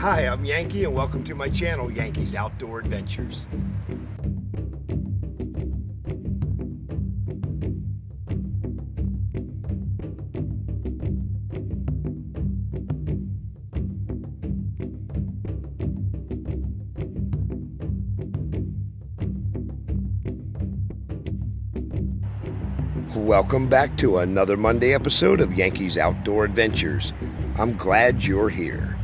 Hi, I'm Yankee and welcome to my channel, Yankees Outdoor Adventures. Welcome back to another Monday episode of Yankees Outdoor Adventures. I'm glad you're here.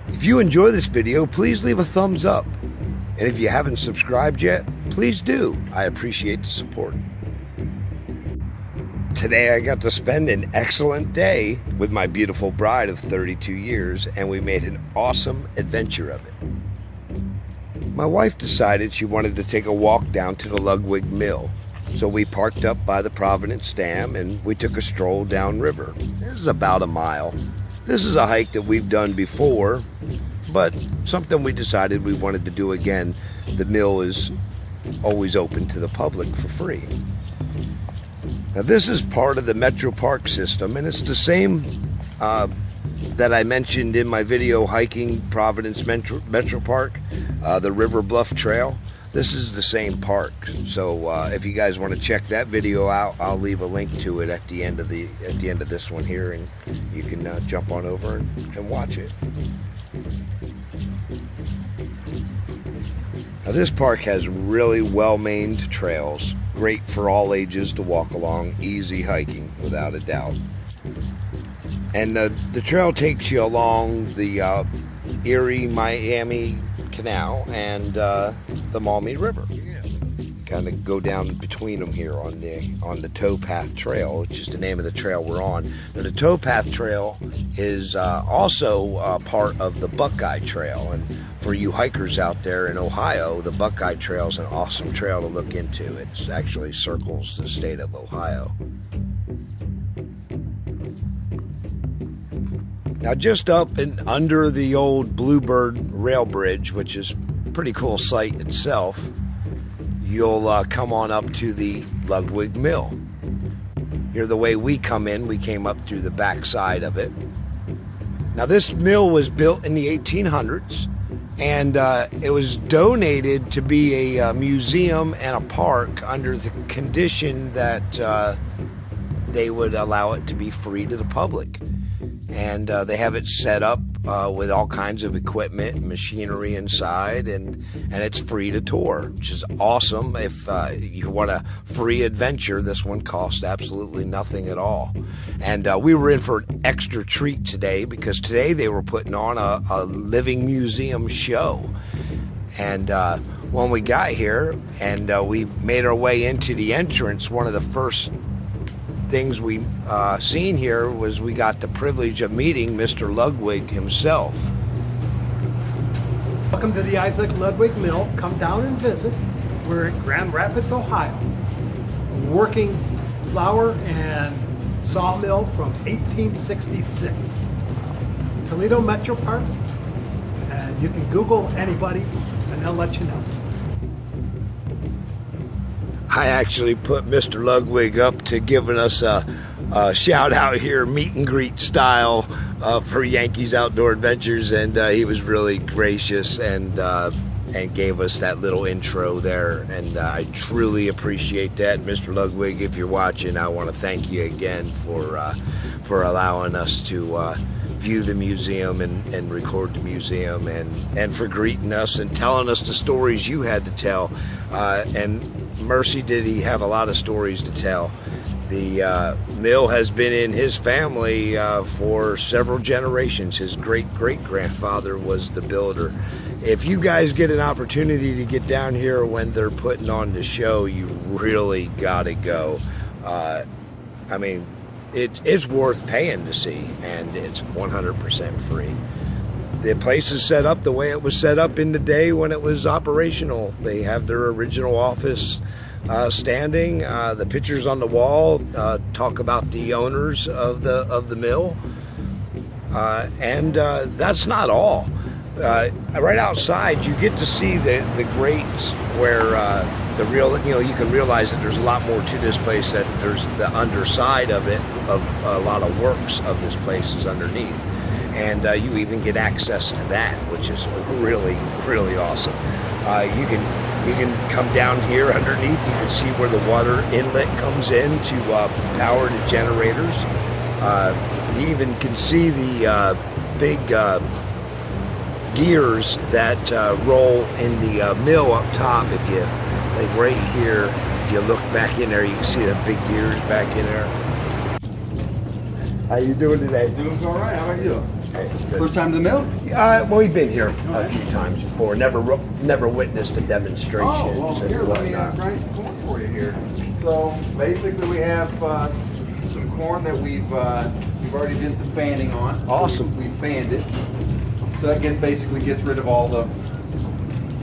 If you enjoy this video, please leave a thumbs up. And if you haven't subscribed yet, please do. I appreciate the support. Today I got to spend an excellent day with my beautiful bride of 32 years, and we made an awesome adventure of it. My wife decided she wanted to take a walk down to the Ludwig mill. So we parked up by the Providence Dam and we took a stroll downriver. This is about a mile. This is a hike that we've done before, but something we decided we wanted to do again. The mill is always open to the public for free. Now this is part of the Metro Park system, and it's the same that I mentioned in my video hiking Providence Metro Park, the River Bluff Trail. This is the same park, so if you guys want to check that video out, I'll leave a link to it at the end of this one here, and you can jump on over and watch it. Now this park has really well-maintained trails, great for all ages to walk along, easy hiking without a doubt. And the trail takes you along the Erie, Miami Canal and the Maumee River. Kind of go down between them here on the Towpath Trail, which is the name of the trail we're on. Now, the Towpath Trail is also part of the Buckeye Trail, and for you hikers out there in Ohio, the Buckeye Trail is an awesome trail to look into. It actually circles the state of Ohio. Now just up and under the old Bluebird rail bridge, which is a pretty cool sight itself, you'll come on up to the Ludwig mill. Here, the way we come in, we came up through the back side of it. Now this mill was built in the 1800s, and it was donated to be a museum and a park under the condition that they would allow it to be free to the public. And they have it set up with all kinds of equipment and machinery inside, and it's free to tour, which is awesome. If you want a free adventure, this one costs absolutely nothing at all. And we were in for an extra treat today, because today they were putting on a living museum show. And when we got here and we made our way into the entrance, one of the first things we seen here was we got the privilege of meeting Mr. Ludwig himself. Welcome to the Isaac Ludwig Mill. Come down and visit. We're in Grand Rapids, Ohio. A working flour and sawmill from 1866. Toledo Metro Parks. And you can Google anybody and they'll let you know. I actually put Mr. Ludwig up to giving us a shout out here, meet and greet style, for Yankees Outdoor Adventures, and he was really gracious and gave us that little intro there, and I truly appreciate that. Mr. Ludwig, if you're watching, I want to thank you again for allowing us to view the museum and record the museum, and for greeting us and telling us the stories you had to tell, and mercy did he have a lot of stories to tell. The mill has been in his family for several generations. His great-great-grandfather was the builder. If you guys get an opportunity to get down here when they're putting on the show, you really gotta go. I mean, it's worth paying to see, and it's 100% free. The place is set up the way it was set up in the day when it was operational. They have their original office standing. The pictures on the wall talk about the owners of the mill, and that's not all. Right outside, you get to see the grates where the real, you can realize that there's a lot more to this place. That there's the underside of it, of a lot of works of this place is underneath. and you even get access to that, which is really, really awesome. You can come down here underneath. You can see where the water inlet comes in to power the generators. You even can see the big gears that roll in the mill up top. If you, like right here, if you look back in there, you can see the big gears back in there. How you doing today? Doing all right. How about you? Okay, good. First time to the mill? Well, we've been here a few times before. Never witnessed a demonstration. Oh, well, here, let me grind some corn for you here. So basically, we have some corn that we've already did some fanning on. Awesome. So we fanned it. So that basically gets rid of all the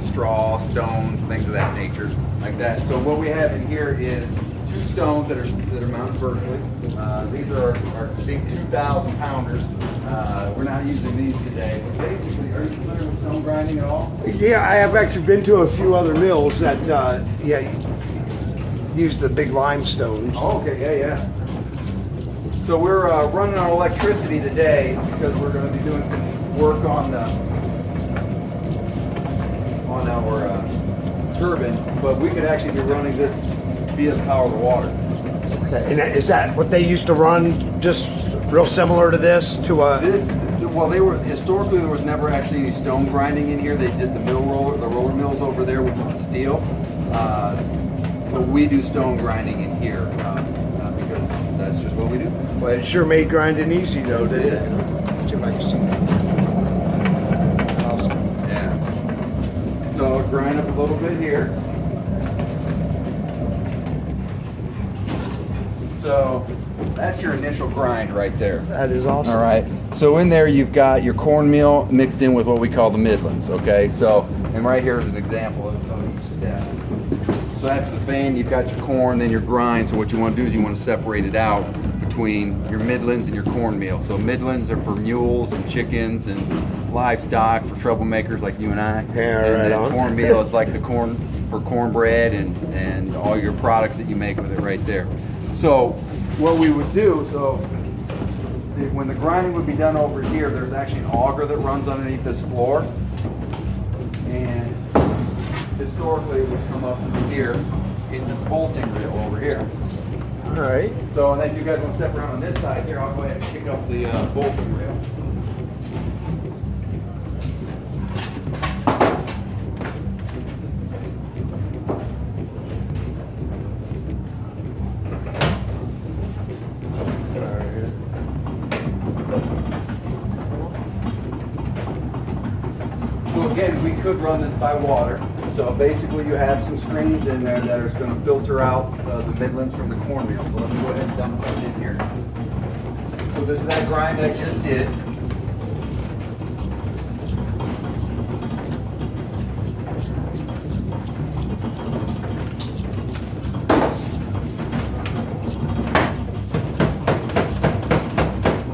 straw, stones, things of that nature, like that. So what we have in here is 2 stones that are mounted vertically. These are our big 2,000 pounders. We're not using these today. But basically, are you familiar with stone grinding at all? Yeah, I have actually been to a few other mills that use the big limestones. Oh, okay, yeah. So we're running on electricity today because we're going to be doing some work on our turbine, but we could actually be running this via the power of the water. Okay, and is that what they used to run? Just real similar to this? Well, historically there was never actually any stone grinding in here. They did the roller mills over there, which was steel. But we do stone grinding in here because that's just what we do. Well, it sure made grinding easy though, didn't it? Awesome. Yeah. So I'll grind up a little bit here. So that's your initial grind right there. That is awesome. All right. So in there you've got your cornmeal mixed in with what we call the Midlands. Okay. So and right here is an example of each step. So after the fan, you've got your corn, then your grind. So what you want to do is you want to separate it out between your Midlands and your cornmeal. So Midlands are for mules and chickens and livestock, for troublemakers like you and I. Yeah, and right then on. cornmeal is like the corn for cornbread and all your products that you make with it right there. So what we would do, so when the grinding would be done over here, there's actually an auger that runs underneath this floor. And historically it would come up here into the bolting reel over here. All right. So and then if you guys want to step around on this side here, I'll go ahead and kick up the bolting reel. So again, we could run this by water. So basically you have some screens in there that are going to filter out the Midlands from the cornmeal. So let me go ahead and dump some in here. So this is that grind I just did.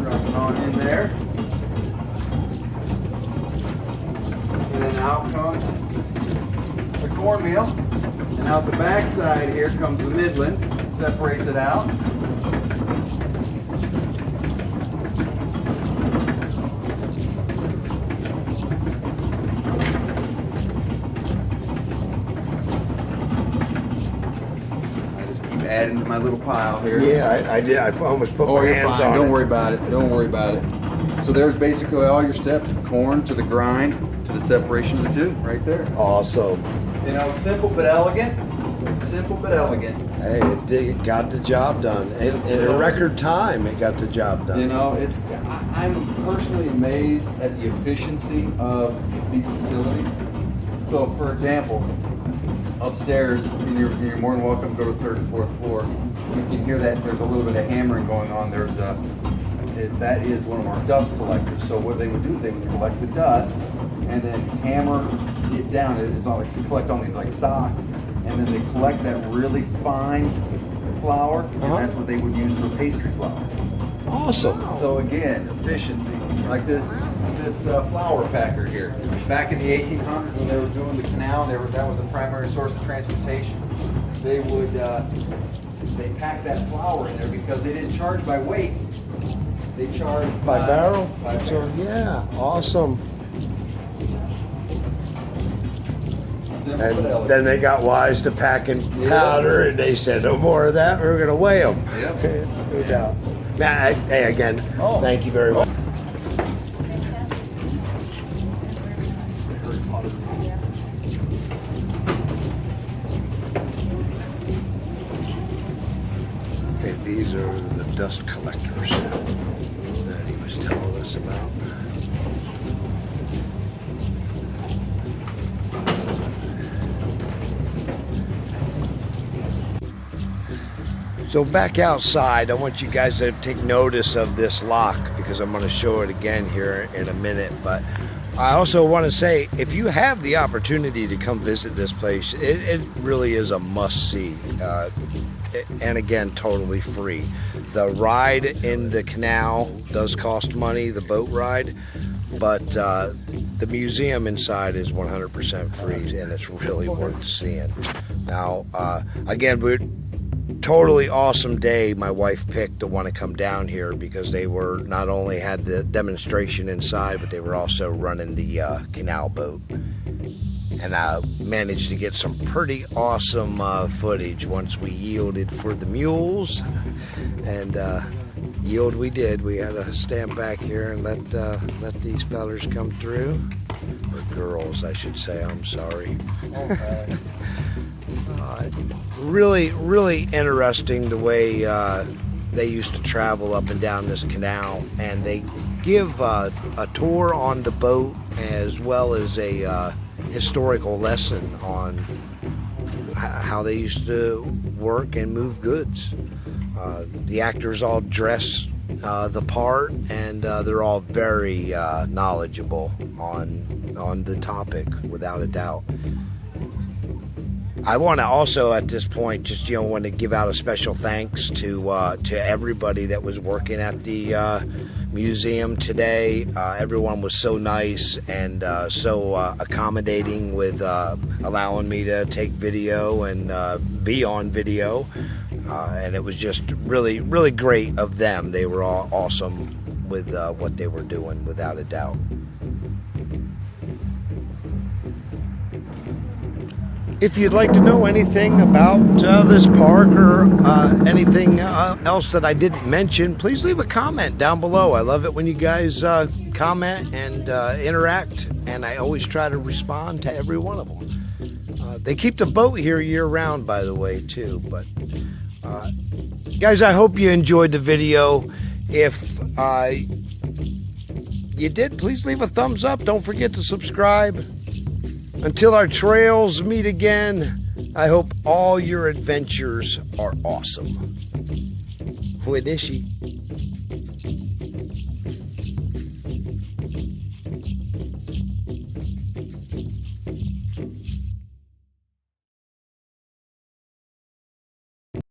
Dropping on in there. And then out comes the cornmeal, and out the back side here comes the Midlands, separates it out. I just keep adding to my little pile here. Yeah, I did. I almost put my You're hands fine. on Don't it. worry about it. Don't worry about it. So there's basically all your steps: corn to the grind to the separation of the two, right there. Awesome. You know, simple but elegant. Simple but elegant. Hey, it got the job done. In a record time, it got the job done. You know, I'm personally amazed at the efficiency of these facilities. So, for example, upstairs, and you're more than welcome to go to the 3rd and 4th floor. You can hear that there's a little bit of hammering going on. That is one of our dust collectors. So what they would do is they would collect the dust and then hammer it down. It's not like they collect on these like socks, and then they collect that really fine flour, and that's what they would use for pastry flour. Awesome. So again, efficiency. Like this flour packer here. Back in the 1800s when they were doing the canal, that was the primary source of transportation. They would they packed that flour in there because they didn't charge by weight. They charge by barrel. By So barrel. yeah, awesome. Simple but And elegant. then they got wise to packing powder, and they said, "No more of that. We're going to weigh them." Yep. No doubt. Man, hey, again, thank you very much. Okay, these are the dust collectors that he was telling us about. So back outside, I want you guys to take notice of this lock because I'm going to show it again here in a minute. But I also want to say, if you have the opportunity to come visit this place, it really is a must-see. And again, totally free. The ride in the canal does cost money, the boat ride, but the museum inside is 100% free, and it's really worth seeing. Now, again, we're totally awesome day my wife picked to want to come down here because they were not only had the demonstration inside, but they were also running the canal boat. And I managed to get some pretty awesome footage once we yielded for the mules. And yield we did. We had to stand back here and let these fellers come through. Or girls, I should say. I'm sorry. Really, really interesting the way they used to travel up and down this canal, and they give a tour on the boat as well as a historical lesson on how they used to work and move goods. The actors all dress the part, and they're all very knowledgeable on the topic, without a doubt. I want to also at this point just want to give out a special thanks to everybody that was working at the museum today. Everyone was so nice and so accommodating with allowing me to take video and be on video, and it was just really, really great of them. They were all awesome with what they were doing, without a doubt. If you'd like to know anything about this park or anything else that I didn't mention, please leave a comment down below. I love it when you guys comment and interact, and I always try to respond to every one of them. They keep the boat here year-round, by the way, too. But guys, I hope you enjoyed the video. If you did, please leave a thumbs up. Don't forget to subscribe. Until our trails meet again, I hope all your adventures are awesome. Winishi.